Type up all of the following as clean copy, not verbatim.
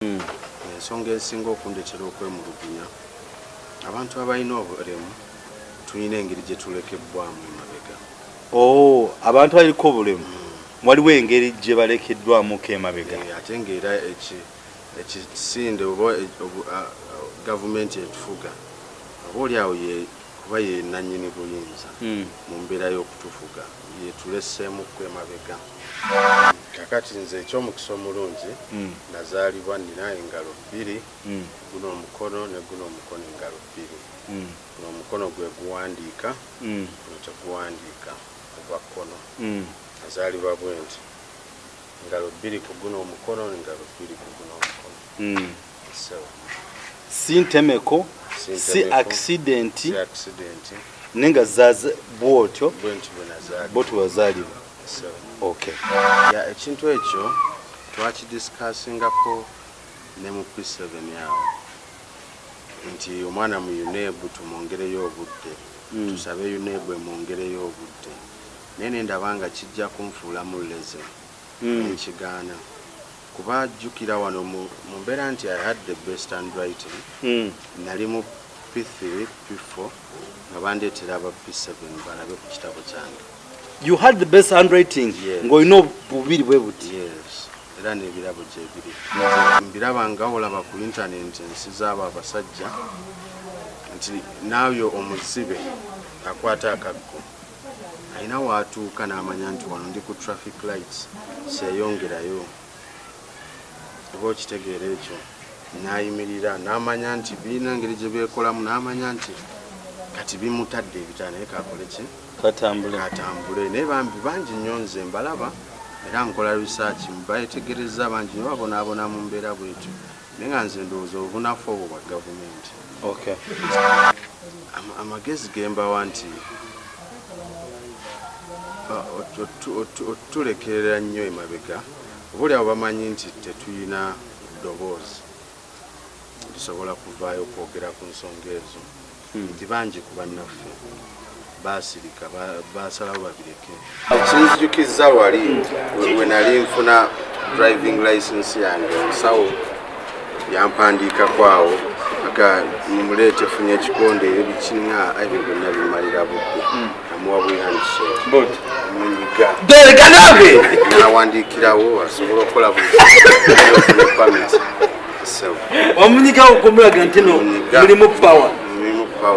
ensonga esinga okundetera okwemulugunya abantu abalina obulemu tulina engeri gye tulekebbwamu emabega. Abantu abaliko obulemu waliwo engeri gye balekeddwamuko emabega. Ate ng'era ekisinde oba gavumenti etufuga oba oliawo kuba ye nannyini buyinza mu mbeera y'okutufuga yetuleseemukko emabega. Kakati nze ekyomukisa omulungi nazaalibwa nina engalo bbiri, guno omukono ne guno omukono engalo bbiri. Guno omukono gwe guwandiika, guno teguwandiika ogwa kkono. Nazaalibwa bwe nti engalo bbiri ku guno omukono n'engalo bbiri ku guno omukono. Si ntemeko, si accidenti, nenga zaza bwotyo bwotyo wazaalibwa. Okay. Ekintu ekyo twakidiscussingako ne mu P7 yawo nti omwana mu UNEB tumwongereyo obudde, tusabe UNEB emwongereyo obudde, naye ne ndaba nga kijja kunfuula mu leze nkigaana kuba jjukira wano mu mbeera nti I had the best handwriting, nali mu P3, P4 nga bandeetera aba P7 balabe ku kitabo kyange. You had the best handwriting. Yes. Ngoino bubiri bwe buti. Yes. Era n'ebirabo gye biri. Mbiraba nga olaba ku internet ensiza abo abasajja nti naayo omuzibe akwata akaggo alina waatuuka n'amanya nti wano ndi ku traffic lights seeyongerayo. Oba okitegeera ekyo n'ayimirira n'amanya nti birina engeri gye beekolamu n'amanya nti kati bimutadde ebitaano naye kakole ki? Katambule. Naye bambi bangi nnyo nze mbalaba era nkola research mbayetegereza bangi nnyo babonaabona mu mbeera bwetyo naye nga nze ndowooza obunafu obwo bwa gavumenti. Okay. Amagezi gembawa nti otulekerera nnyo emabega obuli abo bamanyi nti tetuyina ddoboozi tusobola kuvaayo okwogera ku nsonga ezo nti bangi ku bannaffe basirika basalawo babireke. Kinzijukizza wali we nali nfuna driving license yange omusawo yampandiikako awo aga mumuleete funye ekikonde ebikiŋŋa ebyo byonna bimalira budde namuwa buyandise munyiga n'awandiikirawo asobola okukola buli omunyigawo okumulaga nti no mulimu power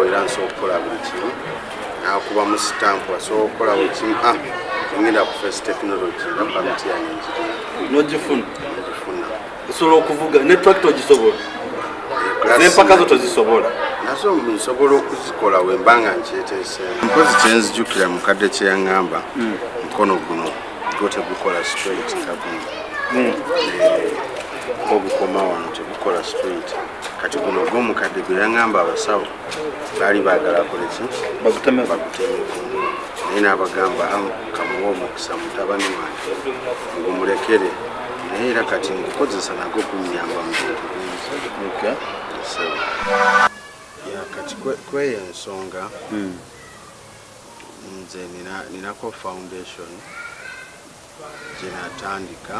era nsobola okukola buli kimu nakuba mu sitampu asobola okukola buli kimu ngenda ku first technology nga pamiti yange njirina nogifuna osobola okuvuga ne tractor ogisobola n'empaka zo tozisobola nazo nsobola okuzikola wembanga nkyeteeseemu. Mpozi kyenzijukira mukadde kye yaŋŋamba mukono guno gwo tegukola straight nga guno obukoma wano tebukola straight kati guno gw'omukadde gwe yaŋŋamba abasawo baali baagala akole ki bagutemeko naye n'abagamba kamuwa omukisa mutabani wange ngumulekere naye era kati ngukozesa nagwo kunyamba mu bintu bingi. Kati kweyo ensonga nze ninako foundation gye natandika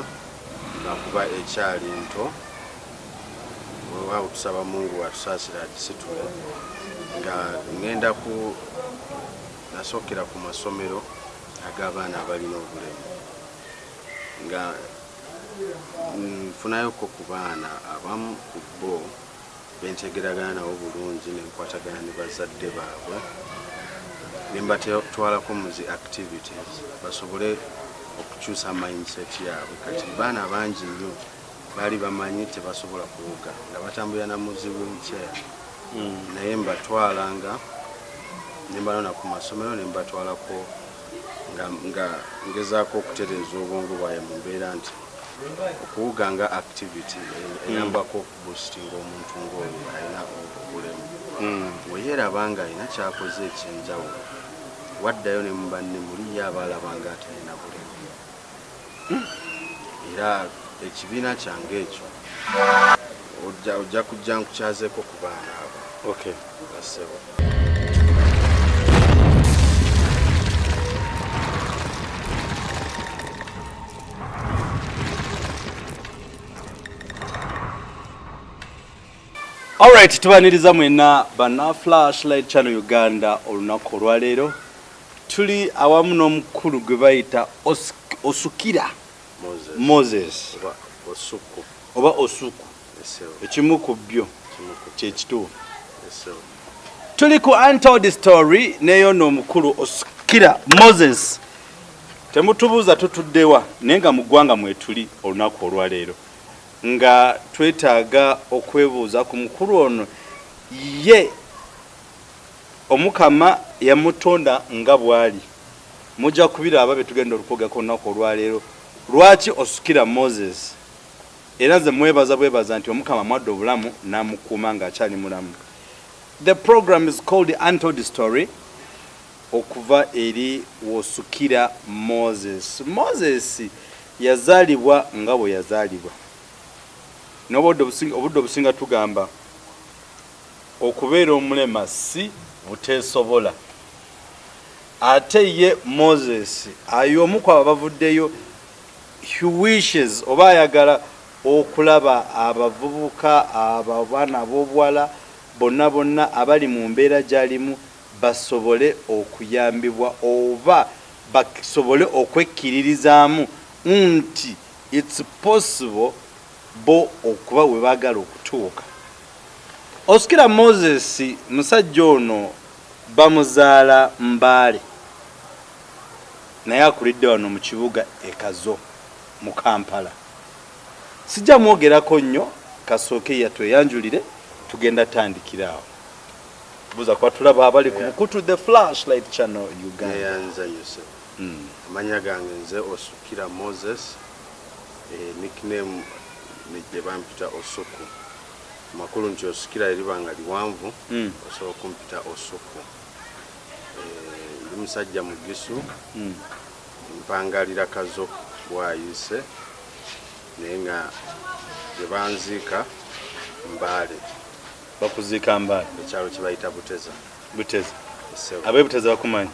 lwakuba ekyali nto weewaawo tusaba Mungu watusaasira disitule nga ngenda nasookera ku masomero ag'abaana abalina obulemu nga nfunayoko ku baana abamu ku bo bentegeragana nabo bulungi nenkwatagana ne bazadde baabwe nembatwalako mu zi activities basobole okukyusa mindset yaabwe. Kati baana bangi nnyo baali bamanyi tebasobola kuwuga nga batambulira na muzi wheelchair naye mbatwalanga nembalona ku masomero nembatwalako nga ngezaako okutereeza obwongo bwaye mu mbeera nti okuwuga nga activity eyambako okuboostinga omuntu ng'oyo alina obulemu weyeeraba nga alina kyakoze ekyenjawulo waddayo ne mu banne muliyo abaalaba nga atalina bulemu era ekibiina kyange ekyo ojja kujja nkukyazeeko ku baana abo. Okay. Bassebo. Alright, tubaniriza mwena bana Flashlight Channel Uganda olunaku olwaleero tuli awamu n'omukulu gwe bayita Osukira Moses oba Osuku ekimu ku byo kyekituufu. Tuli ku Untold Story neyo n'omukulu Osukira Moses. Temutubuuza tutuddewa naye nga mu ggwanga mwetuli olunaku olwaleero nga twetaaga okwebuuza ku mukulu ono ye omukama yamutonda nga bwali. Mujja kubiraba betugenda olukogako olunaku olwaleero lwaki Osukira Moses era nze bwebaza nti omukama mwadde obulamu n'amukuuma ng'akyali mulamu. The program is called the Untold Story okuva eri Osukira Moses. Moses yazaalibwa nga bwe yazaalibwa. N'obudde obusinga tugamba okubeera omulema si buteesobola. Ate ye Moses ay'omu ku abavuddeyo he wishes oba ayagala okulaba abavubuka abaana ab'obuwala bonna abali mu mbeera gy'alimu basobole okuyambibwa oba basobole okwekkiririzaamu nti it's possible bo okuba we baagala okutuuka. Osukira Moses musajja ono bamuzaala Mbaale naye akulidde wano mu kibuga Ekazo mu Kampala. Sijja mwogerako nnyo kasooke yatweyanjulire tugenda tandikira awo. Buza kwa tulaba abali ku mukutu the Flashlight Channel Uganda. Yanzanyuse. Amanya gange nze Osukira Moses, nickname ne bampita Osuku. Makulu nti Osukira eribanga liwanvu osobola kumpita Osuku. Ndi musajja mugisu mpangalira Kazo bwayise naye nga gye banziika Mbaale. Bakuziika Mbaale ekyalo kye bayita Buteza. Ab'e Buteza bakumanyi?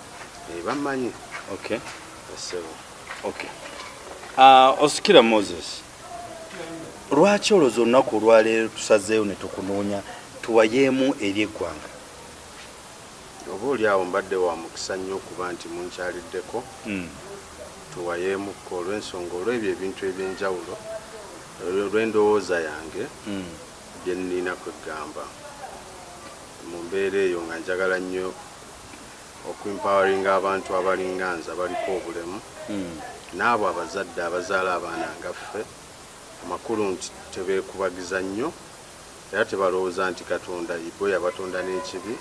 Bamanyi. Okay. Okay. Osukira Moses, lwaki olowooza olunaku olwaleero tusazeewo ne tukunoonya tuwayeemu eri eggwanga? Oba oliawo mbadde wa mukisa nnyo okuba nti munkyaliddeko tuwayeemukko olw'ensonga olw'ebyo ebintu eby'enjawulo olw'endowooza yange bye nnina kwegamba. Mu mbeera eyo nga njagala nnyo okuimpawaringa abantu abalinga nze abaliko obulemu n'abo abazadde abazaala abaana ngaffe. Amakulu nti tebeekubagiza nnyo era tebalowooza nti Katonda ibo yabatonda n'ekibi,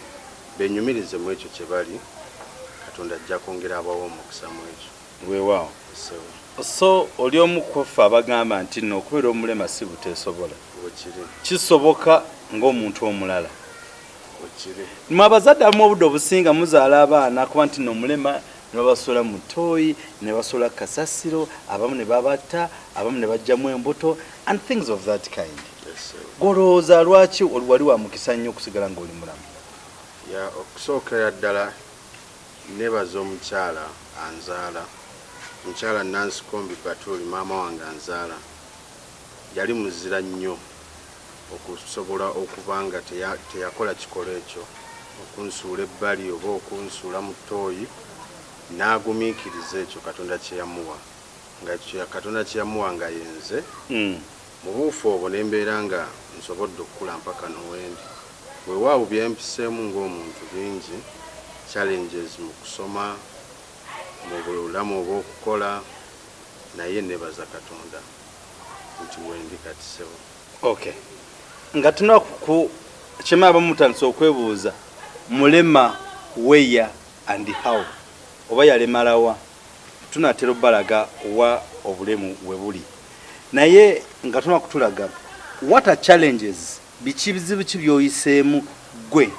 benyumirize mu ekyo kye bali. Katonda ajja kwongera abawo omukisa mu ekyo. Weewaawo. So oli omu ku ffe abagamba nti nno okubeera omulema si buteesobola. Kisoboka ng'omuntu omulala. Mmwe abazadde abamu obudde obusinga muzaala abaana kuba nti nno omulema ne babasuula mu ttooyi ne basuula kasasiro, abamu ne babatta, abamu ne bajjamu embuto and things of that kind. Golowooza lwaki wali wa mukisa nnyo okusigala ng'oli mulamu? Okusookera ddala nebaza omukyala anzaala, mukyala Nancy Kombi Batuli maama wange anzaala. Yali muzira nnyo okusobola okuba nga teyakola kikolo ekyo okunsuula ebbali oba okunsuula mu ttooyi n'agumiikiriza ekyo Katonda kye yamuwa. Nga Katonda kye yamuwa nga yenze mu buufu obwo ne mbeera nga nsobodde okukula mpaka n'owendi. Weewaawo byempiseemu ng'omuntu bingi, challenges mu kusoma, mu bulamu obw'okukola, naye nebaza Katonda nti wendi kati sebo. Okay. Nga tuna ku kyema abamu mutandise okwebuuza mulema where and how oba yalemalawa tunatera obbalaga wa obulemu we buli naye nga tuna kutulaga what are challenges biki bizibu ki byoyiseemu gwe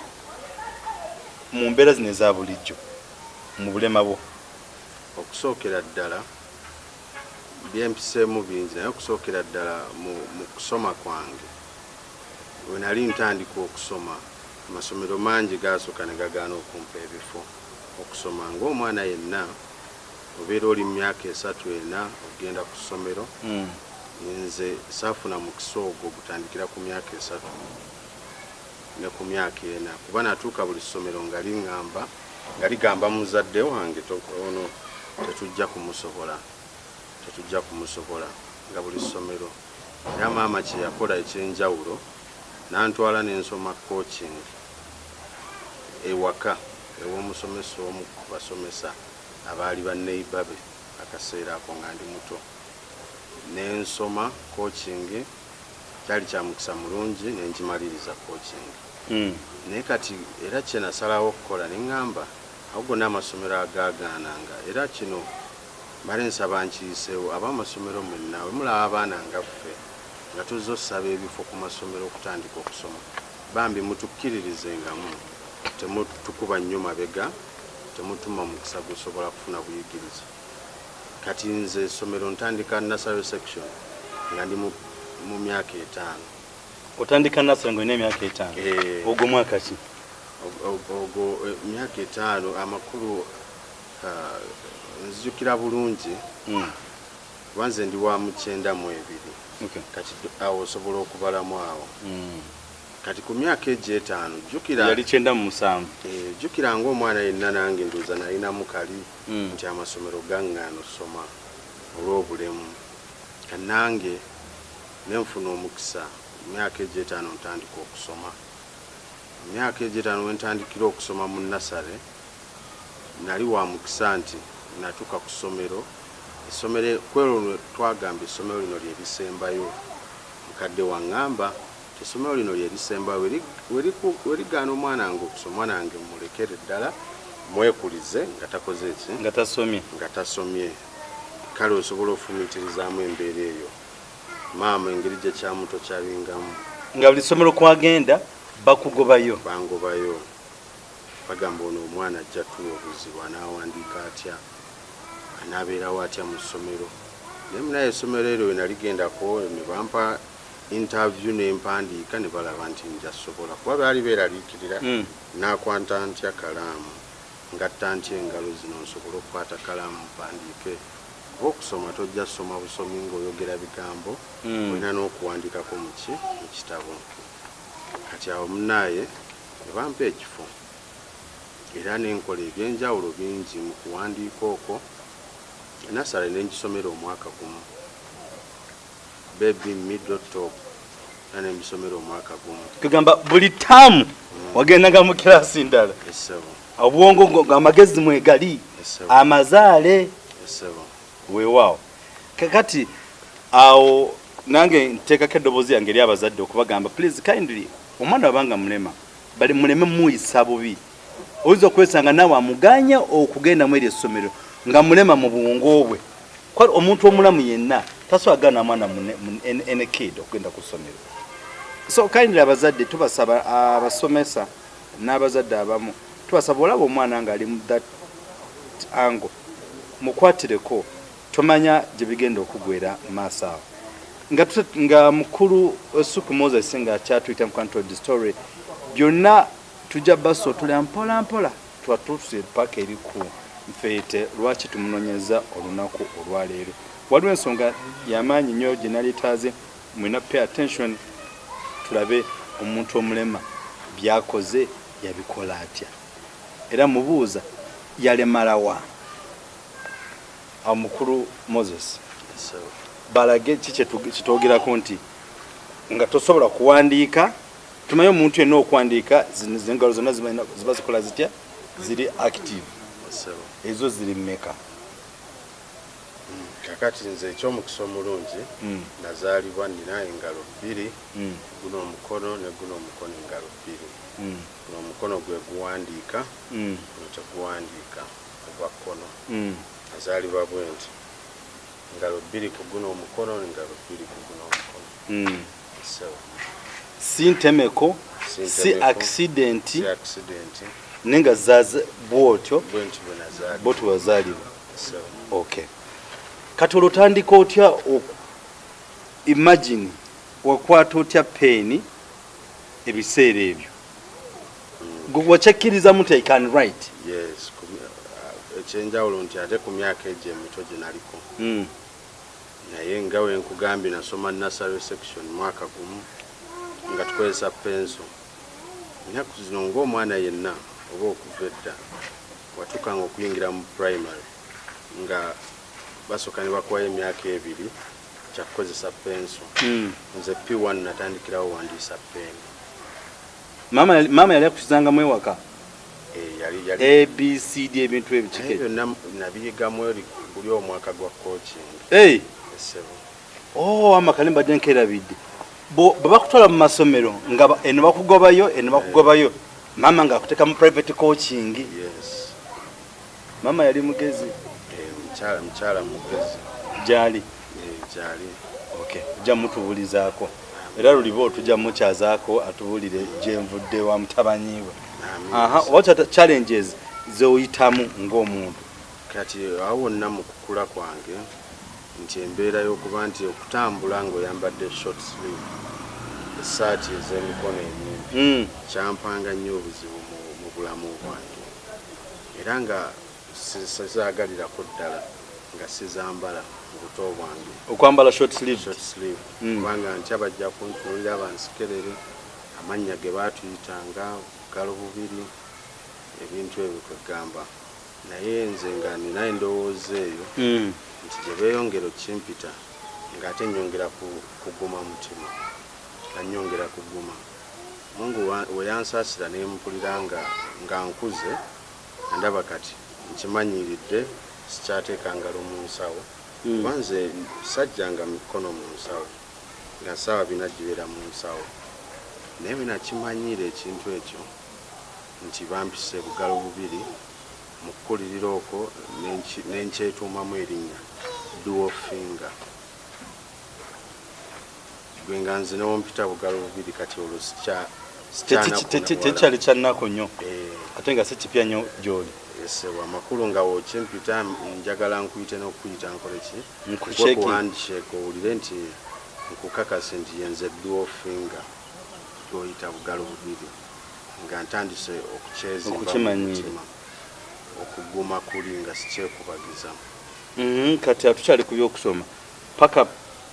mu mbeera zino eza bulijjo mu bulema bwo? Okusookera ddala byempiseemu bingi naye okusookera ddala mu kusoma kwange we nali ntandika okusoma amasomero mangi gaasooka ne gagaana okumpa ebifo okusoma ng'omwana yenna obeera oli mu myaka 3 ena ogenda ku ssomero nze saafuna mukisa ogwo gutandikira ku myaka 3 ne ku myaka 4 kuba natuuka buli ssomero nga ligamba muzadde wange ono tetujja kumusobola nga buli ssomero. Era maama kye yakola ekyenjawulo nantwala n'ensoma coaching ewaka ew'omusomesa omu ku basomesa abaali banneiba be akaseera ako nga ndi muto, n'ensoma coaching. Kyali kya mukisa mulungi nengimaliriza coaching. Naye kati era kye nasalawo okukola ne ŋŋamba awo gonna amasomero agaagaananga, era kino mbale nsaba nkiyiseewo ab'amasomero mwenna bwe mulaba abaana nga ffe nga tuzze ossaba ebifo ku masomero okutandika okusoma, bambi mutukkiririzengamu, temutukuba nnyo mabega, temutuma mukisa gusobola kufuna buyigiriza. Kati nze essomero ntandika nursery section nga ndi mu myaka 5. Otandika nursery ng'olina emyaka 5? Ogwo mwaka ki? Ogwo myaka 5 amakulu nzijukira bulungi. Wanze ndi wa mu 92. Kati awo osobola okubalamu awo. Kati ku myaka egyo 5 jjukira yali 97. Jjukira ng'omwana yenna nange nduuza nalinamu kali nti amasomero gaŋŋaana osoma olw'obulemu. Kanange nenfuna omukisa myaka egyo 5 ntandika okusoma. Myaka egyo 5 wentandikira okusoma mu nasale nali wa mukisa nti natuuka ku ssomero. Essomero kwero twagamba essomero lino lye lisembayo. Mukadde waŋŋamba essomero lino lye lisembayo werigaana omwana wange okusoma, omwana wange mulekere ddala mwekulize nga takoze ki nga tasomye. Kale osobola ofumiitirizaamu embeera eyo. Maama engeri gye kyamuto kyalingamu nga buli ssomero kwagenda bangobayo bagamba ono omwana ajja tuwa obuzibu, anaawandiika atya, anaabeerawo atya mu ssomero. Naye munaye essomero eryo we naligendako ne bampa interview ne mpandiika ne balaba nti nja sobola kuba baali beeraliikirira. Naakwata ntya kalaamu ngatta ntya engalo zino nsobole okukwata kalaamu mpandiike. Okusoma tojja soma busomi ng'oyogera bigambo, olina n'okuwandiikako mu kitabo. Kati awo munaaye ne bampa ekifo era nenkola ebyenjawulo bingi mu kuwandiika okwo. Nasale nengisomera omwaka gumu, baby middle top nengisomera omwaka gumu. Kugamba buli taamu wagendaga mu kirasi ndala. Obwongo amagezi mwegali amazaale weewaawo. Kakati awo nange nteekako eddoboozi yange eri abazadde okubagamba please kindly omwana wabanga mulema bali muleme muyisa bubi. Oyinza okwesanga naawe amuganya okugenda mu eryo essomero nga mulema mu bwongo bwe. Kwali omuntu omulamu yenna tasobola mwana ene kid okugenda ku ssomero. So kindly abazadde tubasaba, abasomesa n'abazadde abamu tubasaba olaba omwana nga ali mu that angle mukwatireko, tomanya gye bigenda okugwera maaso awo. Nga mukulu Suku Moses nga akyatuyita mu control the story byonna tujja baso tulya mpola mpola twatuuse paka eri ku Nfeete lwaki tumunonyeza olunaku olwaleero. Waliwo ensonga y'amaanyi nnyo gye nalitaaze mwina pay attention tulabe omuntu omulema byakoze yabikola atya era mubuuza yalemalawa. Mukulu Moses balage kiki kitwogerako nti nga tosobola kuwandiika, tumanyi omuntu yenna okuwandiika zengalo zonna ziba zikola zitya ziri active. Ezo ziri mmeka? Kakati nze ekyomukisa omulungi nazaalibwa nina engalo 2, guno omukono ne guno omukono engalo 2. Guno omukono gwe guwandiika, guno teguwandiika ogwa kkono. Nazaalibwa bwe nti engalo 2 ku guno omukono n'engalo 2 ku guno omukono. Si ntemeko, si accident, nenga zaza bwotyo bwotyo wazaalibwa. Okay. Kati olutandika otya imagine wakwata otya peni ebiseera ebyo wakyakiriza muti I can write? Yes. Ekyenjawulo nti ate ku myaka egyo emito gye naliko naye nga we nkugambye nasoma nursery section mwaka gumu nga tukozesa penso ennaku zino ng'omwana yenna oba okuva edda watukanga okuyingira mu primary nga basooka ne bakuwayo emyaka 2 kyakukozesa penso. Nze P1 natandikirawo wandiisa peni. Mama yali akusizangamu ewaka yali ABCD ebintu ebikike byonna nabiyigamu buli omwaka gwa coaching. Amakale mbadde nkerabidde bwe bakutwala mu masomero nga eno bakugobayo mama ng'akuteeka mu private coaching. Yes. Mama yali mugezi. Mukyala mugezi. Gyali. Gyali. Okay. Tujja mutubulizaako. Era lulibo tujja mukyazaako atubulire gyenvudde wa mutabanyiwe. What are the challenges zoyitamu ng'omuntu? Kati awo wonna mu kukula kwange nti embeera y'okuba nti okutambula ng'oyambadde short sleeve essaati ez'emikono emimpi kyampanga nnyo obuzibu mu bulamu bwange era nga sizaagalirako ddala nga sizambala mu buto bwange okwambala short sleeve kubanga nti abajja kuntunuulira bansikerere amannya ge baatuyitanga bugalo bubiri ebintu ebyo kwegamba naye nze nga nina endowooza eyo nti gye beeyongera okimpita ng'ate nnyongera kuguma mutima nga nnyongera kuguma Mungu we yansaasira ne mpulira nga nkuze ndaba kati nkimanyiridde sikyateeka ngalo mu nsawo kuba nze sajjanga mikono mu nsawo nga ssaawa binagibeera mu nsawo naye binakimanyiira ekintu ekyo nti bampise bugalo bubiri mu kkulirira okwo nenkyetuumamu erinnya dual finger gwe nga nze newompita bugalo bubiri kati olwo tekyali kyannako nnyo ate nga si kipya nnyo gy'oli. Esewa amakulu nga wokimpita njagala nkuyite n'okuyita nkoleki nkuhandshake owulire nti nkukakase nti yenze dual finger gwoyita bugalo bubiri nga ntandise okukyezimba okuguma kuli nga sikyekubagiza. Kati atukyali ku byokusoma paka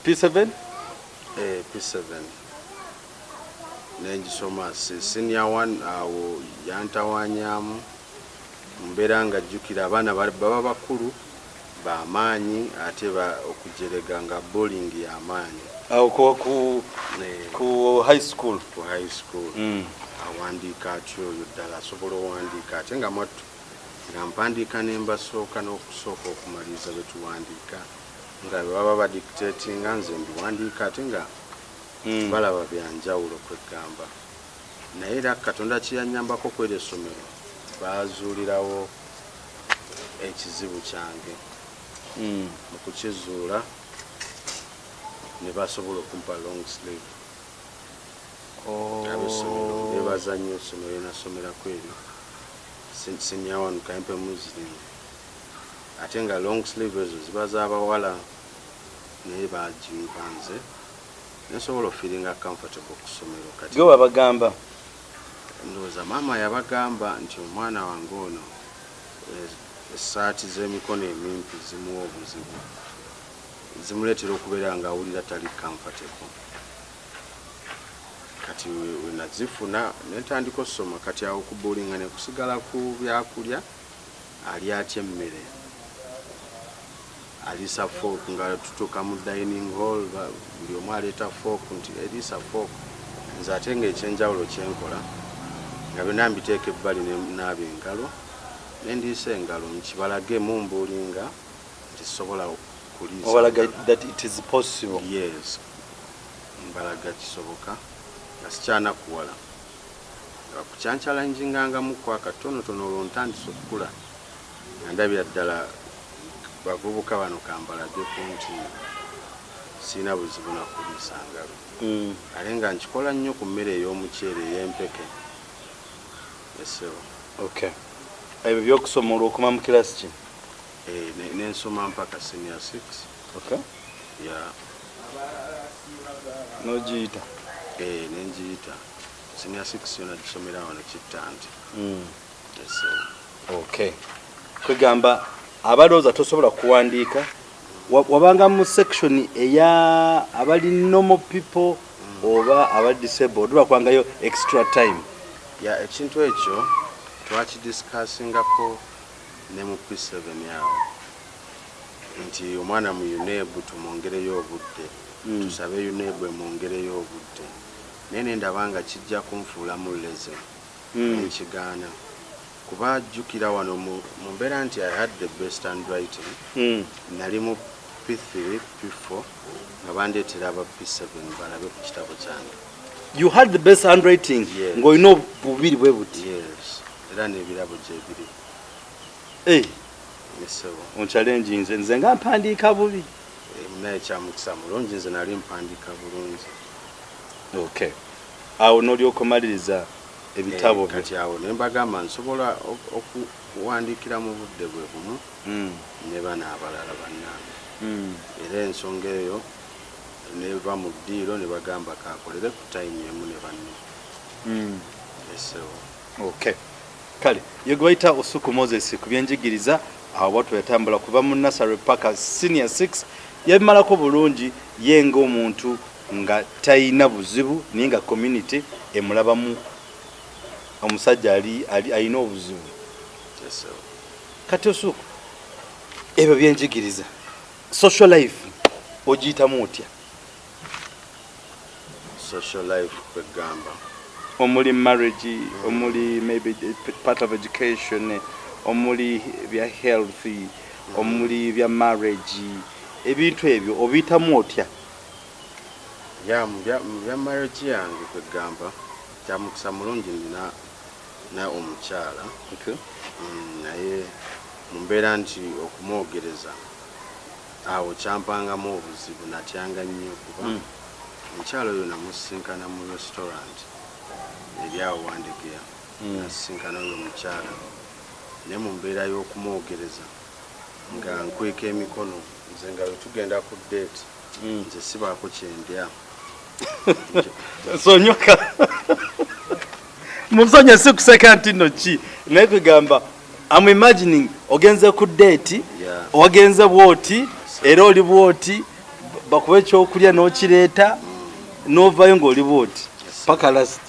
P7? P7 nengisoma senior 1 awo yantawanyamu mbeera nga jjukira abaana baba bakulu b'amaanyi ate okujerega nga bowling y'amaanyi awo ku high school awandiika atyo oyo ddala asobola owandiika ate nga mwattu nga mpandiika ne mbasooka n'okusooka okumaliriza bwe tuwandiika nga baba badictatinga nze mbiwandiika ate nga balaba byanjawulo kwegamba naye era Katonda kiyanyambako kwera essomero baazuulirawo ekizibu kyange mu kukizuula ne basobola okumpa long sleeve ab'essomero beebaza nnyo essomero enasomerako eryo senior 1 Kayempe Muslim ate nga long sleeve ezo ziba z'abawala naye bagimpa nze nesobola feelinga comfortable ku ssomero kati gwe wabagamba ndowooza maama yabagamba nti omwana wange ono essaati z'emikono emimpi zimuwa obuzibu zimuleetera okubeera nga awulira tali comfortable kati we nazifuna netandika okusoma kati awo kubulinga ne kusigala ku byakulya ali atya emmere alisa fork nga tutuuka mu dining hall buli omu aleeta fork nti erisa fork nze ate nga ekyenjawulo kyenkola nga byonna mbiteeka ebbali naaba engalo nendiisa engalo nkibalage mumbuulinga nti sobola kuliisa that it is possible. Yes, mbalaga kisoboka nga sikyanakuwala nga kukyancalangingangamuku akatonotono olwo ntandise okukula nga ndabira ddala bavubuka bano kambalageko nti sirina buzibu nakuliisa ngalo ale nga nkikola nnyo ku mmere ey'omuceere ey'empeke esewo. Okay. Ebyo byokusoma olwokoma mu kirasi ki? Nensoma mpaka senior 6. Okay. Yeah. Nogiyita? Nenjiyita. Senior 6 yona gisomera wano Kittanti. Esewo. Okay. Kwegamba abalowooza tosobola kuwandiika wabanga mu section eya abali normal people oba aba disabled bakwangayo extra time ya ekintu ekyo twakidiscussingako ne mu P7 yawo nti omwana mu UNEB tumwongereyo obudde tusabe UNEB emwongereyo obudde nene ndabanga kijja kunfuulamu leze nkigaana kuba jjukira wano mu mbeera nti I had the best handwriting nali mu P3 P4 nga bandeetera aba P7 balabe ku kitabo kyange. You had the best handwriting ng'olina obubiri bwe buti. Yes, era n'ebirabo gye biri. Onchallenge nze nga mpandiika bubi. Naye kyamukisa mulungi nze nali mpandiika bulungi. Okay. Awo n'olyoka omaliriza ebitabo byo. Kati awo ne mbagamba nsobola okuwandiikira mu budde bwe bumu ne bana abalala bannange. Era ensonga eyo neva mu ddiiro ne bagamba kakolere ku time emu ne banne. Okay. Kale yegwaita Osuku Moses ku byenjigiriza awo watu yatambula kuva mu nursery paka senior 6 yabimalako bulungi yenga omuntu nga tayina buzibu ninga community emulabamu omusajja alina obuzibu. Kati Osuku ebyo byenjigiriza social life ogiyitamu otya? Social life kwegamba omuli marriage omuli maybe part of education omuli bya health omuli bya marriage ebintu ebyo obiyitamu otya? Bya marriage yange kwegamba kyamukisa mulungi na omukyala naye mu mbeera nti okumwogereza awo kyampangamu obuzibu natyanga nnyo kuba omukyala oyo namusinkana mu restaurant eri awo Wandegeya nasinkana oyo omukyala naye mu mbeera y'okumwogereza nga nkweka emikono nze nga tugenda ku date nze sibaako kyendya sonyoka musonye sikuseka nti nno ki naye kwegamba I'm imagining ogenze ku date wagenze bwoti era oli bwoti bakuba ekyokulya n'okireeta n'ovaayo ng'oli bwoti paka last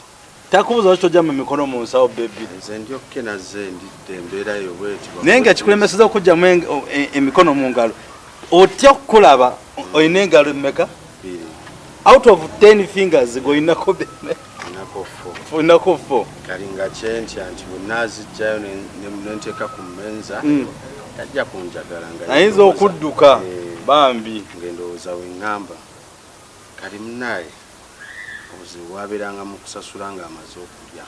takubuza lwaki tojja mu mikono mu nsawo bebi nze ndyokke naze ndidde embeera eyo bweti naye nga kikulemeseza okujjamu emikono mu ngalo otya okukulaba olina engalo mmeka? Out of 10 fingers goyinako bene olinako 4 kali nga kyentya nti bwenazijjayo nenteeka ku mmenza tajja kunjagala nga ayinza okudduka bambi ngendowooza weŋŋamba kali munaaye obuzibu bwabeeranga mu kusasula nga amaze okulya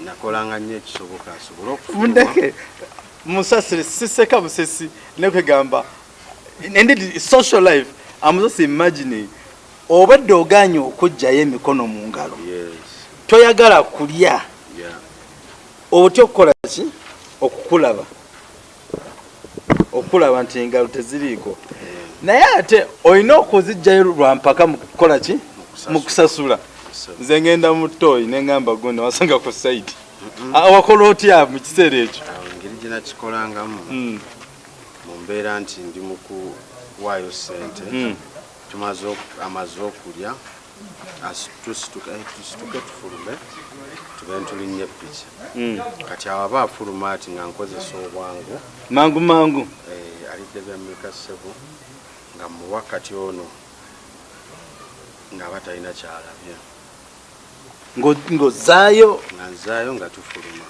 nakolanga nnyo ekisoboka asobole okufundeke musasire siseka busesi nekwegamba indeed social life I'm just imagining obadde oganye okujjayo emikono mu ngalo toyagala kulya otya okukola ki okulaba nti engalo teziriiko naye ate olina okuzijjayo lwampaka mu kukola ki mu kusasula nze ngenda mu ttooyi ne ŋŋamba gonda wasanga ku site wakola otya mu kiseera ekyo? Engeri gye nakikolangamu mu mbeera nti ndi mu kuwaayo ssente amaze okulya tusituke tufulume tube ntulinnya epiki kati awo aba afuluma ati nga nkozesa obwangu mangu alidde byameka ssebo nga mu wakati ono ng'aba talina kyalabye ng'ozaayo nga nzaayo nga tufuluma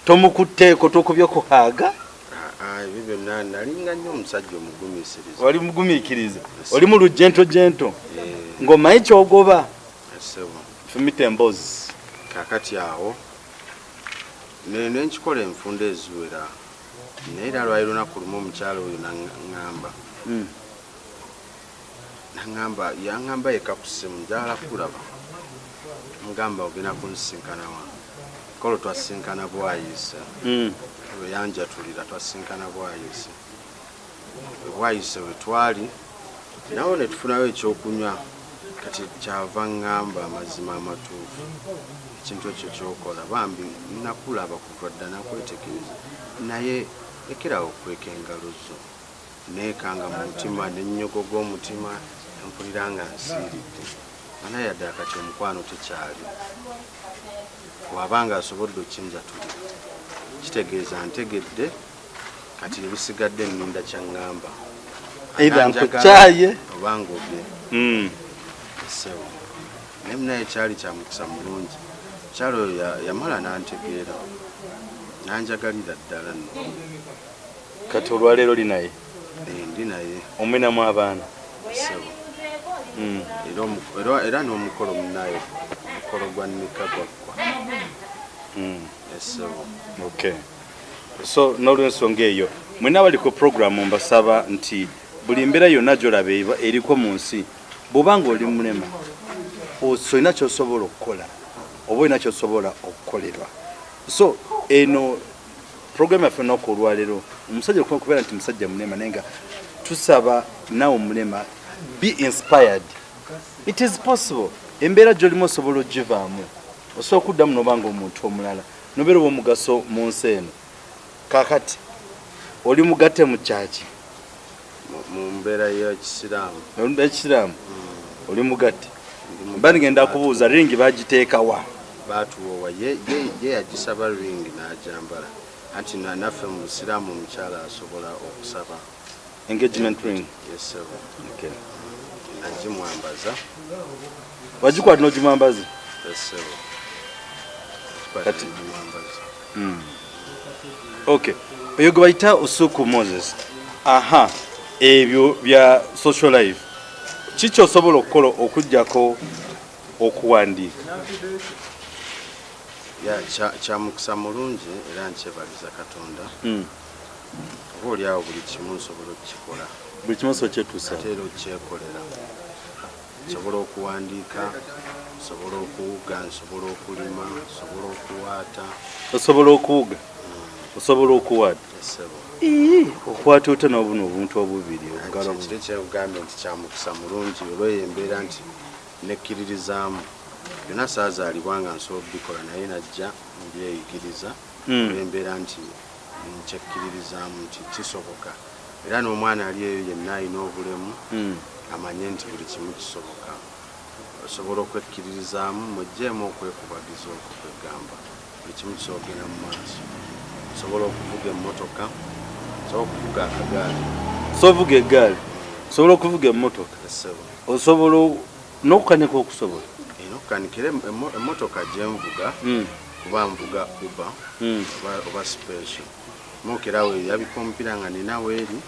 tomukutteeko tokubye kuhaaga ebyo byonna nalinga nnyo omusajja omugumiikiriza wali mugumiikiriza oli mu lujento ng'omanyi kyogoba fumita emboozi kakati awo nenkikola enfunda eziwera naye era lwali lunaku lumu omukyalo oyo yaŋŋamba yeka ku ssimu njagala kulaba mugamba ogenda kunsinkana wa kolo twasinkana bwayise we yanjatulira twasinkana bwayise we twali nawo ne tufunayo ekyokunywa kati kyava ŋŋamba amazima amatuufu ekintu ekyo kyokola bambi nakulaba kuva dda nakwetegereza naye lekerawo okweka engalo zo neekanga mu mutima n'ennyogo g'omutima mpulira nga nsiiridde ana yadde akati omukwano tekyali wabanga asobodde okinja tuli kitegeeza ntegedde kati ebisigadde nninda kyaŋŋamba either nkukyaye obanga obye sewo naye munaye kyali kya mukisa mulungi kyalo oyo yamala n'antegeera nanjagalira ddala nno kati olwaleero linaye ndi naye omenamu abaana sewo era n'omukolo munaye omukolo gwa nnika gwaggwa esewo okay so n'olwensonga eyo mwena bali ku programu mbasaba nti buli mbeera yonna gy'olaba eriko mu nsi bw'obanga oli mulema olina ky'osobola okukola oba olina ky'osobola okukolerwa so eno programu yaffe ennaku olwaleero omusajja okubeera nti musajja mulema naye nga tusaba naawe mulema be inspired. It is possible. Embeera gy'olimu osobola ogivaamu osobola okuddamu n'obanga omuntu omulala nobeera omugaso mu nsi eno kaakati oli mugatte mu kyaki mu mbeera y'ekisiraamu oli mugatte mba ngenda kubuuza ringi bagiteekawa baatuwowa ye yagisaba ringi n'ajambala anti naffe mu busiraamu omukyala asobola okusaba engagement ring. Yes sir. Okay. Najimwambaza wagikwata n'ogimwambaza. Yes sir. Kati okay oyo gwe bayita Osuku Moses aha ebyo bya social life kiki osobola okukola okujjako okuwandiika kya mukisa mulungi era nkyebaliza Katonda oba oliawo buli kimu nsobola okukikola buli kimu so kyetuusa ate era okyekolera nsobola okuwandiika nsobola okuwuga nsobola okulima nsobola okuwaata osobola okuwuga osobola okuwaata okuwaata ota n'obuno obuntu obubiri obugalo kiri kyekugambye nti kya mukisa mulungi olweyo embeera nti nekkiririzaamu byonna saazaalibwa nga nsobola okubikola naye najja mbyeyigiriza olw'embeera nti nkyekkiririzaamu nti kisoboka era n'omwana ali eyo yenna alina obulemu amanye nti buli kimu kisoboka osobola okwekkiririzaamu mujjeemu okwekubagiza okwo kwegamba buli kimu kisobola okugenda mu maaso osobola okuvuga emmotoka osobola okuvuga akagaali sovuga eggaali osobola okuvuga emmotoka osobola n'okukanika okusobola n'okukanikira emmotoka gyenvuga kuba nvuga uba oba special mukerawo yabika omupiira nga nina weeri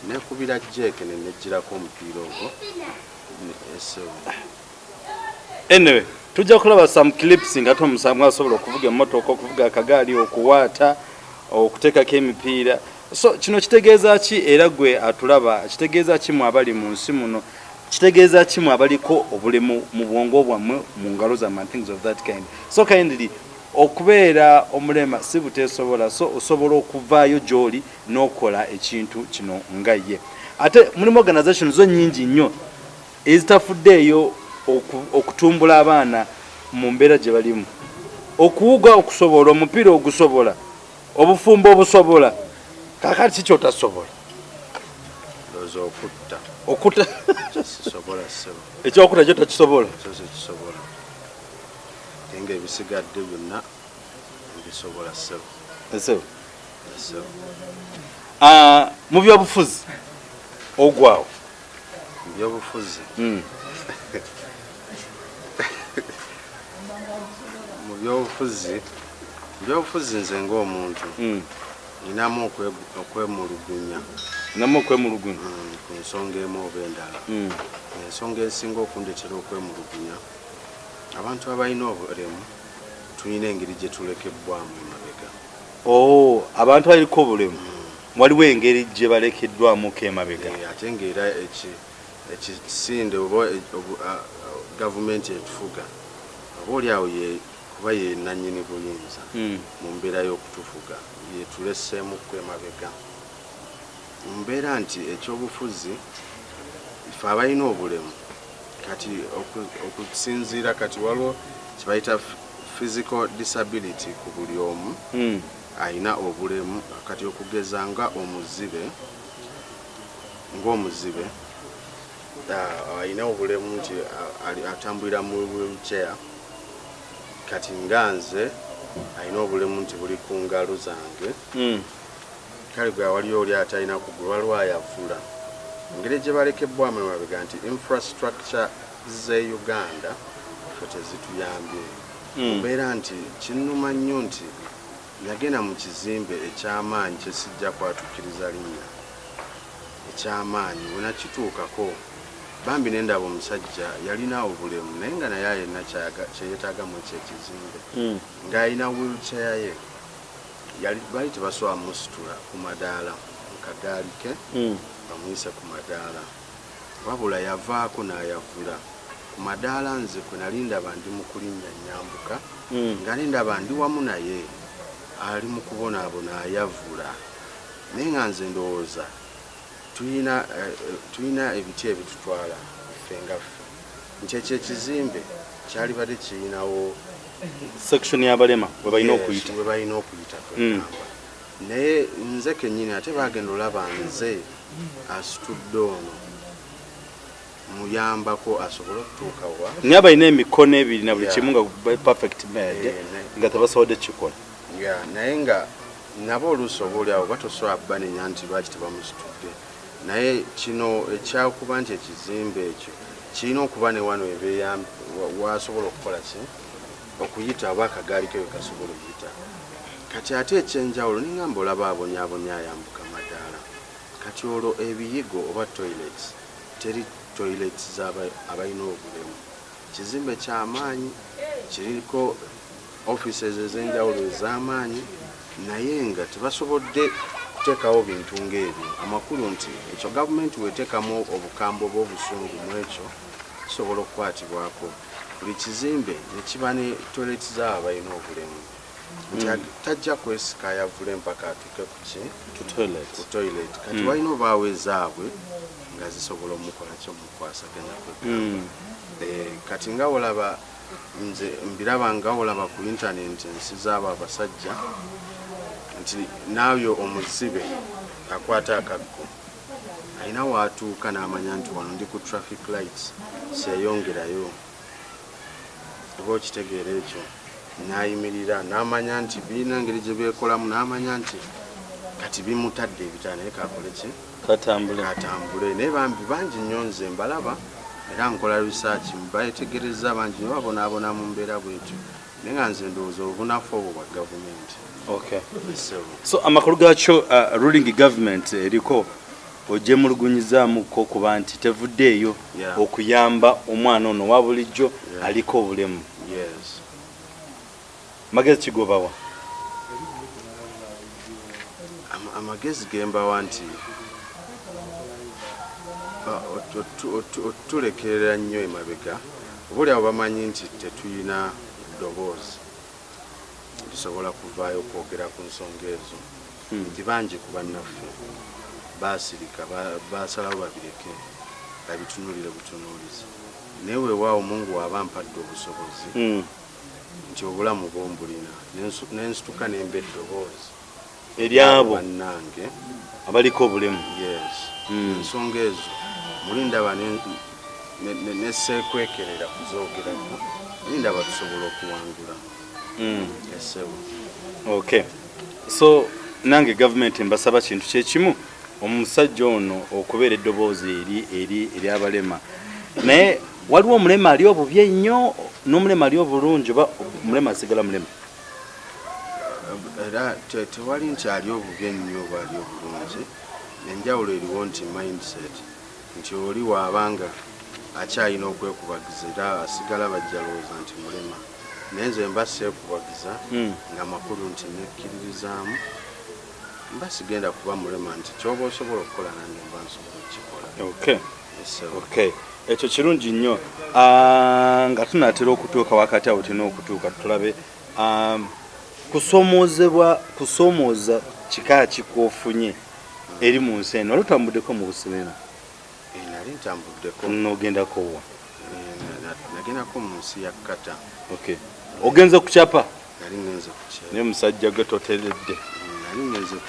nekubira jeeke nenejjirako omupiira ogwo anyway tujja kulaba some clips nga tomusamu asobola okuvuga emmotoka okuvuga akagaali okuwaata okuteekako emipiira so kino kitegeeza ki era gwe atulaba kitegeeza ki mu abali mu nsi muno kitegeeza ki mu abaliko obulemu mu bwongo bwammwe mu ngalo zammwe things of that kind so kindly okubeera omulema si buteesobola so osobola okuvaayo gy'oli n'okola ekintu kino nga ye ate mulimu organization zo nnyingi nnyo ezitafuddeeyo okutumbula abaana mu mbeera gye balimu okuwuga okusobola omupiira ogusobola obufumbo obusobola kaakati kiki otasobola okutta ekyokutta kyo takisobola nga ebisigadde byonna bisobola ssebo mu byobufuzi ogwawo mu byobufuzi mu byobufuzi nze ng'omuntu ninamu okwemulugunya ku nsonga emu oba endala ensonga esinga okundetera okwemulugunya abantu abalina obulemu tulina engeri gye tulekebbwamu emabega abantu abaliko obulemu waliwo engeri gye balekeddwamuko emabega ate ngaera ekisinde oba gavumenti etufuga oba oliawo kuba ye nannyini buyinza mu mbeera y'okutufuga yetuleseemukko emabega mu mbeera nti ekyobufuzi ife abalina obulemu kati okusinziira kati waliwo kibayita physical disability ku buli omu alina obulemu kati okugeza ng'omuzibe alina obulemu nti atambulira mu wheelchair kati nganze alina obulemu nti buli ku ngalo zange kale gwe waliyo oli atalina kugulwa lwayavula engeri gye balekebwamu emabega nti infrastructure ze Uganda ffe tezituyambye mbeera nti kinnuma nnyo nti nagenda mu kizimbe ekyamaanyi kyesijja kwatukkiriza linnya ekyamaanyi bwe nakituukako bambi nendaba omusajja yalina obulemu naye nga naye yenna kyeyetaagamu ekyo ekizimbe ng'alina wheelchair ye bali tebasobola musitula ku madaala mu kagaali ke bamuyise ku madaala wabula yavaako n'ayavula ku madaala nze kwe nali ndaba ndi mu kulinnya nyambuka nga nendaba ndi wamu naye ali mu kubonaabona ayavula naye nga nze ndowooza tulina ebiti ebitutwala ffe nga ffe nti ekyo ekizimbe kyali badde kirinawo section y'abalema we balina okuyita naye nze kennyini ate bagenda olaba nze asitudde ono muyambako asobole okutuuka wa naye balina emikono ebiri na buli kimu nga perfect made nga tebasobodde kikola naye nga nabo oluusi oba oli awo batosobola banenya nti lwaki tebamusitudde naye kino ekyakuba nti ekizimbe ekyo kirina okuba ne wano wasobola okukola ki okuyita oba akagaali ke wekasobola okuyita kati ate ekyenjawulo ningamba olaba abonyaabonya ayambuka madaala kati olwo ebiyigo oba toilets teri toilets abalina obulemu kizimbe kyamaanyi kiriko offices ez'enjawulo ez'amaanyi naye nga tebasobodde kuteekawo bintu ng'ebyo amakulu nti ekyo gavumenti weteekamu obukambwe bw'obusungu mu ekyo kisobola okukwatibwako buli kizimbe ne kiba ne toilets z'abo abalina obulemu nti tajja kwesika ayavule mpaka atuuke ku toilet kati walina obaawo ezaabwe nga zisobola omukola kyomukwasaganya kati nga olaba nze mbiraba nga olaba ku intaneti ensi z'abo abasajja nti naayo omuzibe akwata akaggo alina waatuuka n'amanya nti wano ndi ku traffic lights seyongerayo oba okitegeera ekyo n'ayimirira n'amanya nti birina engeri gye beekolamu n'amanya nti kati bimutadde ebitaala naye kakole ki katambule naye bambi bangi nnyo nze mbalaba era nkola research mbayetegereza bangi nyo babonaabona mu mbeera bwetyo naye nga nze ndowooza obunafu obwo bwa gavumenti so amakulu gaakyo ruling government eriko ogyemulugunyizaamuko kuba nti tevuddeeyo okuyamba omwana ono wa bulijjo aliko obulemu magezi kigobawa amagezi gembawa nti otulekerera nnyo emabega oba oli abo bamanyi nti tetuyina ddoboozi tusobola kuvaayo okwogera ku nsonga ezo nti bangi ku bannaffe baasirika baasalawo babireke babitunulire butunuulizi naye weewaawo Mungu waba mpadde obusobozi nti obulamu bwombulina nensituka nemba eddoboozi eryabo bannange abaliko obulemu ensonga ezo mulindaba nesekwekerera kuzoogerako mulindaba tusobola okuwangula okay so nange gavumenti mbasaba kintu kyekimu omusajja ono okubeera eddoboozi eri abalema naye waliwo omulema ali obubi ennyo n'omulema ali obulungi oba omulema asigala mulema era tewali nti ali obubi ennyo oba ali obulungi enjawulo eriwo nti mindset nti oli waabanga akyalina okwekubagiza era asigala bajjalowooza nti mulema naye nze mba seekubagiza nga makulu nti nekkiririzaamu mba sigenda kuba mulema nti kyoba osobola okukola nange mba nsobola okukikola ekyo kirungi nnyo nga tunaatera okutuuka wakati awo tulina okutuuka tulabe kusoomooza kika kikofunye eri mu nsi eno wali otambuddeko mu buseera nali ntambuddeko n'ogendako wa nagendako mu nsi ya Kata ogenze kucapa nali ngenze kucapa naye musajja gwe toteredde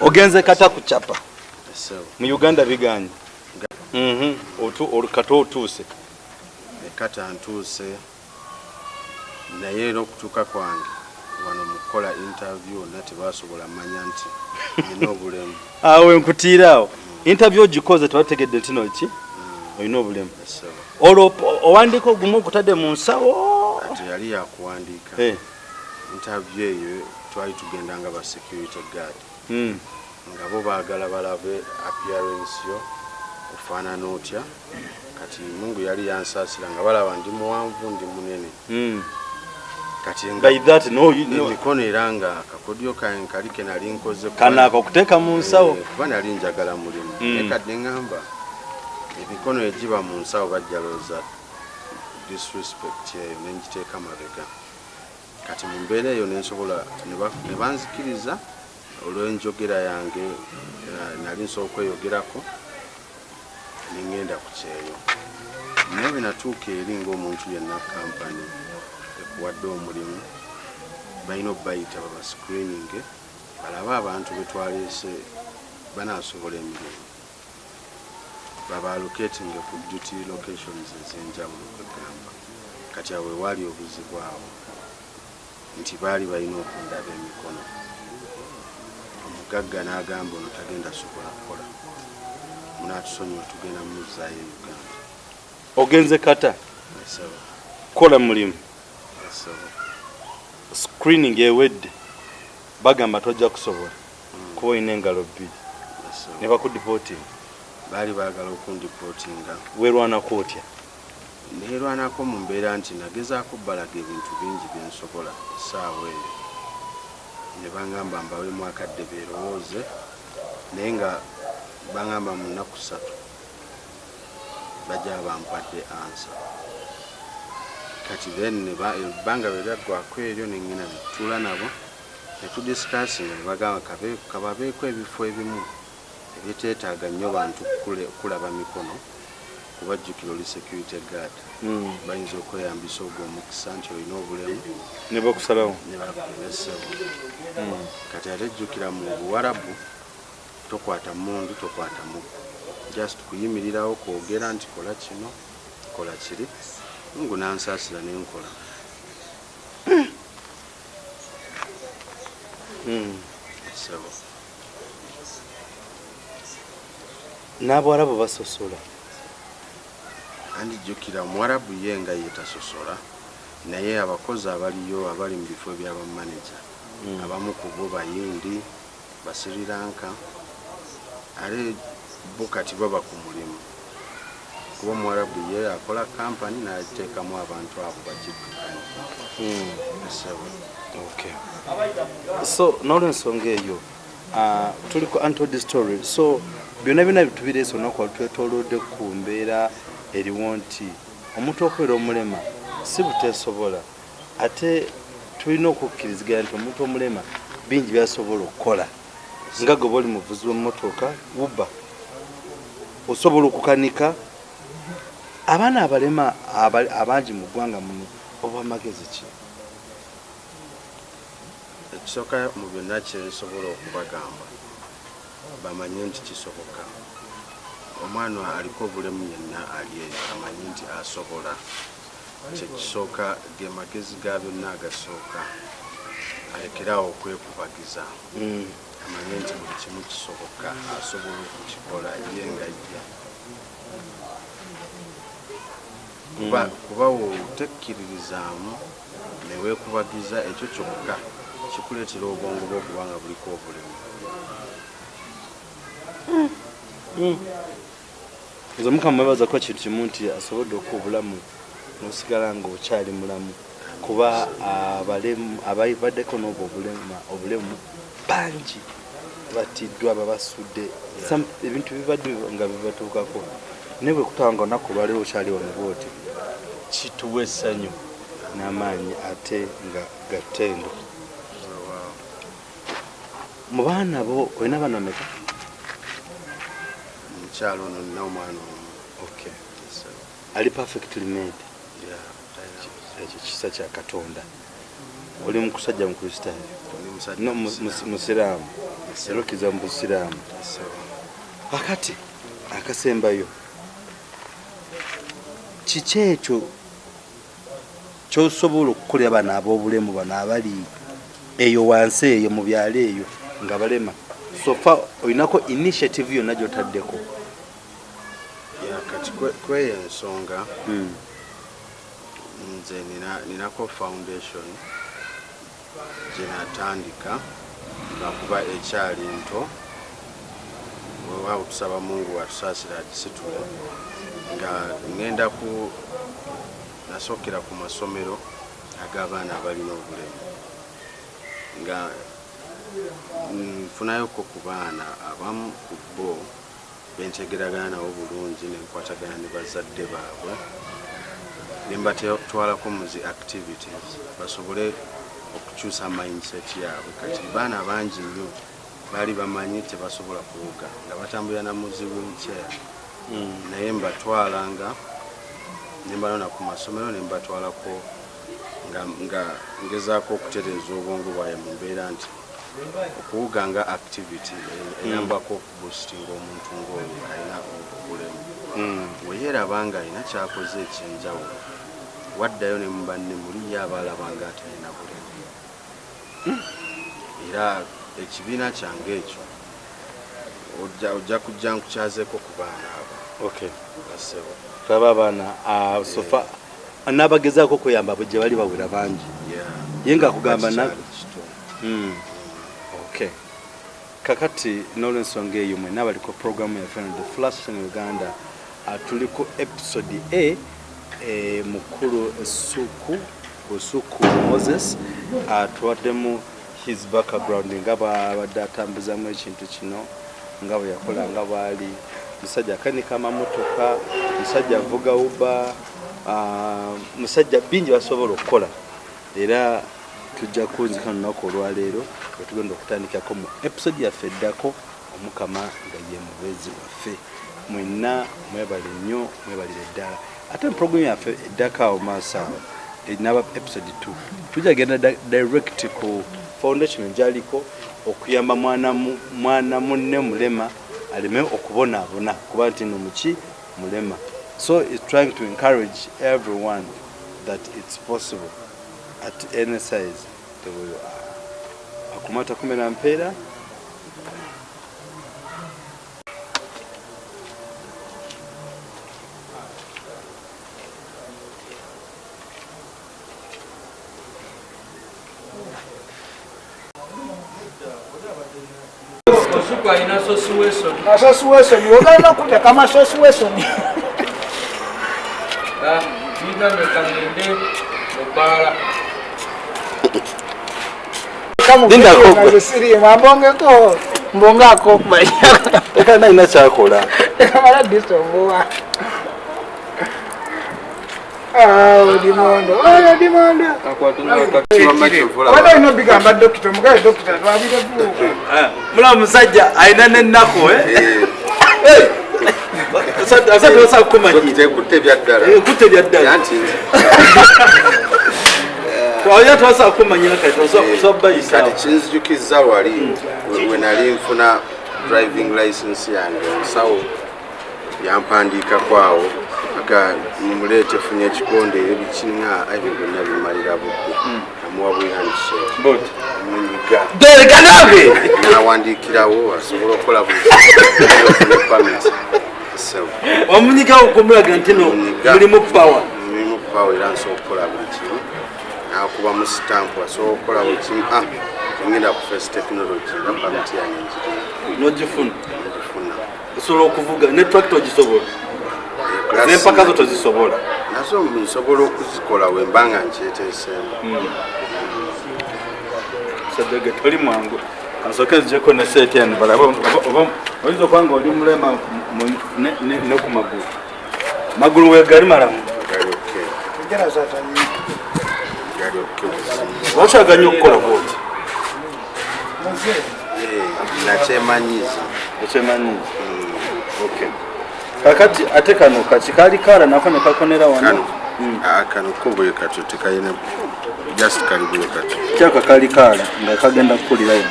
ogenze Kata kucapa mu Uganda biganye Olukata otuuse ekata ntuuse naye era okutuuka kwange wano mukola interview na tebasobola manya nti nina obulemu. Awe nkutiira awo interview ogikoze tebategedde tino ki olina obulemu. Olwo owandiika ogumu okutadde mu nsawo ate yali yakuwandiika interview eyo twali tugenda nga ba security guard nga bo baagala balabe appearance yo ofaanana otya. Kati Mungu yali yansaasira nga balaba ndi muwanvu ndi munene. Kati by that emikono era nga akakodyo kange kali ke nali nkoze kana akakuteeka mu nsawo kuba nali njagala mulimu naye kadde ngamba emikono egiba mu nsawo bajja looza disrespect eyo nenjiteeka mabega. Kati mu mbeera eyo nensobola ne banzikiriza olw'enjogera yange nali nsobola okweyogerako nengenda ku kyeyo. Naye bwe natuuka eri ng'omuntu yenna kampani ekuwadde omulimu balina obbayita baba screening balabe abantu be twaleese banaasobola emirimu baba allocating ku duty locations ez'enjawulo kwegamba. Kati awo waali obuzibu awo nti baali balina okundaba emikono. Omugagga n'agamba ono tagenda sobola kukola munaatusonyiwa tugenda muzaayo e Uganda. ogenze kata kola mulimu screening ewedde bagamba tojja kusobola kuba olina engalo bbiri ne bakudipoting. Baali baagala okundipotinga. Weerwanako otya? Neerwanako mu mbeera nti nagezaako balaga ebintu bingi bye nsobola essaawa eyo ne bangamba mbawemu akadde beerowooze naye nga bangamba mu nnaku 3 bajja bampadde ansa. Kati then ebbanga bwe lyaggwako eryo nengenda netutuula nabo ne tudisikasinga ne bagamba kababeeko ebifo ebimu ebyeteetaaga nnyo bantu kulaba mikono kubajjukira oli security guard bayinza okweyambisa ogwo omukisa nti olina obulemu ne bakusalawo ne bakulesewo. Kati ate jjukira mu Buwarabu tokwata mundu tokwata muggo just kuyimirirawo kwogera nti kola kino kola kiri. Mungu nansaasira nenkola. n'Abawarabu basosola. Andijjukira Omuwarabu ye nga yetasosola naye abakozi abaliyo abali mu bifo by'abamaneja abamu ku bo Bayindi Basiriranka ale bo kati baba ku mulimu kuba Omuwarabu ye akola kampani n'ateekamu abantu abo bagiddukanye. Okay. So n'olwensonga eyo tuliko untold story so byonna byonna bitubireese olunaku twetolodde ku mbeera eriwo nti omuntu okubeera omulema si buteesobola ate tulina okukkiriziganya nti omuntu omulema bingi byasobola okukola nga gwe oli muvuzi w'emmotoka wubba osobola okukanika. Abaana abalema abangi mu ggwanga muno oba amagezi ki? Ekisooka mu byonna kyesobola okubagamba bamanye nti kisoboka. Omwana aliko obulemu yenna ali eyo amanyi nti asobola. Kyekisooka ge magezi ga byonna agasooka alekerawo okwekubagiza amanye nti buli kimu kisoboka asobola okukikola ye nga ye. Kuba wotekkiririzaamu ne weekubagiza ekyo kyokka kikuleetera obwongo bwo okuba nga buliko obulemu. Nze Mukama mwebaza kuba kintu kimu nti asobodde okuwa obulamu n'osigala nga okyali mulamu kuba abalemu abayibaddeko n'obwo obulemu bangi batiddwa babasudde ebintu bibadde nga bibatuukako naye bwe kutaba nga olunaku lwaliwo okyali wano bwoti kituwa essanyu n'amaanyi ate nga gattendo. Mu baana bo olina baana meka? Mukyalo ono nina omwana omu. Okay. Ali perfectly made. Ekyo kisa kya Katonda. Oli mukusajja mukristaayo? No musiraamu. Erokiza mu busiraamu. Akati akasembayo kiki ekyo ky'osobola okukolera bano ab'obulemu bano abali eyo wansi eyo mu byalo eyo nga balema sofa olinako initiative yonna gy'otaddeko? Kati kweyo ensonga nze ninako foundation gye natandika lwakuba ekyali nto weewaawo tusaba Mungu watusaasira agisitule nga ngenda nasookera ku masomero ag'abaana abalina obulemu nga nfunayoko ku baana abamu ku bo bentegeragana nabo bulungi nenkwatagana ne bazadde baabwe nembatwalako mu zi activities basobole okukyusa mindset yaabwe. Kati baana bangi nnyo baali bamanyi tebasobola kuwuga nga batambulira na muzi wheelchair naye mbatwalanga nembalona ku masomero nembatwalako nga ngezaako okutereeza obwongo bwaye mu mbeera nti okuwuga nga activity eyambako okuboostinga omuntu ng'oyo alina obulemu weyeeraba nga alina kyakoze ekyenjawulo waddayo ne mu banne muliyo abaalaba nga atalina bulemu era ekibiina kyange ekyo ojja kujja nkukyazeeko ku baana abo. Basebo taba abaana sofa n'abagezaako okuyamba bwe gye bali bawera bangi ye nga akugamba kakati n'olwensonga eyo mwenna baliko programu yaffe the Flash in Uganda tuliko episode mukulu Osuku Moses tuwaddemu his background nga bwabadde atambuzamu ekintu kino nga bwe yakola nga bwali musajja akanika amamotoka musajja avuga uba musajja bingi basobola okukola era tujja kunzika lunaku olwaleero wetugenda okutandikako mu episode yaffe eddako omukama nga ye mubeezi waffe mwenna mwebale nnyo mwebalire ddala ate mu programu yaffe eddako awo maaso awo enaba episode 2 tujja genda direct ku foundation gyaliko okuyamba mwana munne mulema aleme okubonaabona kuba nti no muki mulema. So it's trying to encourage everyone that it's possible at any size. Akumata kumena mpera Association, you're going to put a come association. Oh, dimondo. Oh, dimondo. Wada ino bigamba doctor, mugaye doctor, twabira vuga. Mula musajja aina nennako Asante wasa kumanyi. kutte byaddala. Kutte byaddala. Yanti. Twaya twasa kumanyi kati so bayisa. Kati kinzijukizza wali we nali nfuna driving license yange. Sawo yampandiika kwawo. Aka mumulete funye kikonde ebikinga abigonna bimalira budde amuwa buyandise but munyiga Tebereka nabe nawandikirawo asobola okukola permit so omunyiga okumulaga ntino mulimu power era nsobola okukola buli kimu nakuba mu stamp asobola okukola buli kimu ngenda ku first technology nga permit yange nogifuna osobola okuvuga ne tractor gisobola nempaka zo tozisobola nazo nsobola okuzikola wembanga nkyeteeseemu sadege toli mwangu kansooke nzijeko ne seeti eno balaba oyinza okubanga oli mulema ne ku magulu wegali malamu wakyaganya okukola bwoti nakyemanyiza okay kakati ate kano kali kala nako ne kakonera wano kano koboye kato tekayina just kali boye kato kyaka kali kala nga kagenda kukulira yo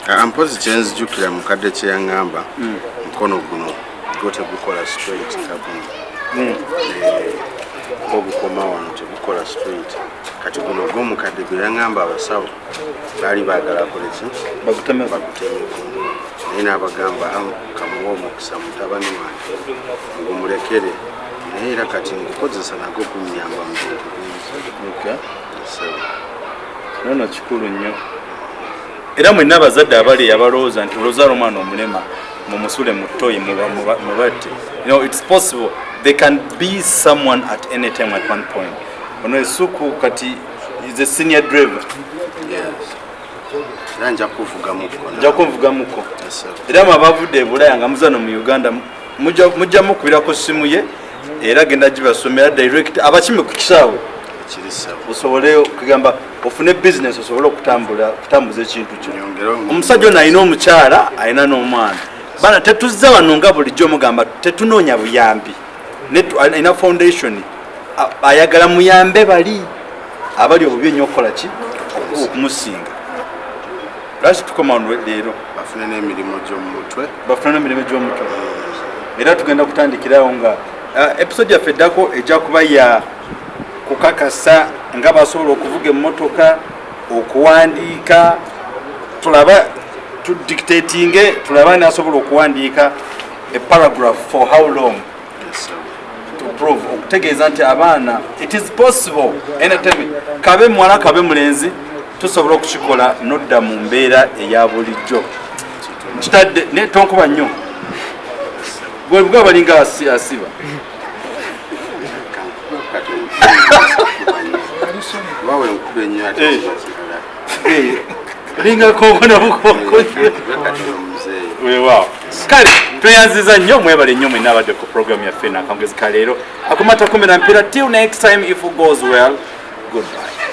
ampozi kyenzijukira mukadde kye yaŋŋamba mukono guno gote gukola straight kabuni obukoma wano tebukola street kati guno gw'omukadde gwe yaŋŋamba abasawo baali baagala akoleki bakutemeko naye n'abagamba kamuwa omukisa mutabani wange ngumulekere naye era kati nkukozesa nago kunyamba mu bintu bingi nono kikulu nnyo era mwenna abazadde abali abalowooza nti olwozaala omwana omulema mumusule mu toyi mubatte it's possible they can be someone at any time at one point ono esuku kati is a senior driver era nja kuvugamuko era mwabavudde e Bulaya nga muzano mu Uganda mujja mukubirako simu ye era genda gibasomera direct abakime ku kisaawe osobole okugamba ofune business osobole okutambuza ekintu kyo omusajja ono alina omukyala alina n'omwana bana tetuzza wano nga bulijjo mugamba tetunoonya buyambi alina foundation ayagala muyambe bali abali obubi ennyo okukola ki okumusinga lwaki tukoma leero bafune n'emirimu gy'omutwe era tugenda kutandikirawo nga episode yaffe eddako ejja kuba ya kukakasa nga basobola okuvuga emmotoka okuwandiika tulaba tudictatinge tulaba nasobola okuwandiika a paragraph for how long to prove okutegeeza nti abaana it is possible anytime kabe muwala kabe mulenzi tusobola okukikola nodda mu mbeera eya bulijjo kitadde ne tonkuba nnyo bwe balinga asiba linga kokona bukoko wewa kale tweyanziza nnyo mwebale nnyo mwenna abadde ku program yaffe nakangezi kaleero akumata kumira mpira till next time if all goes well goodbye.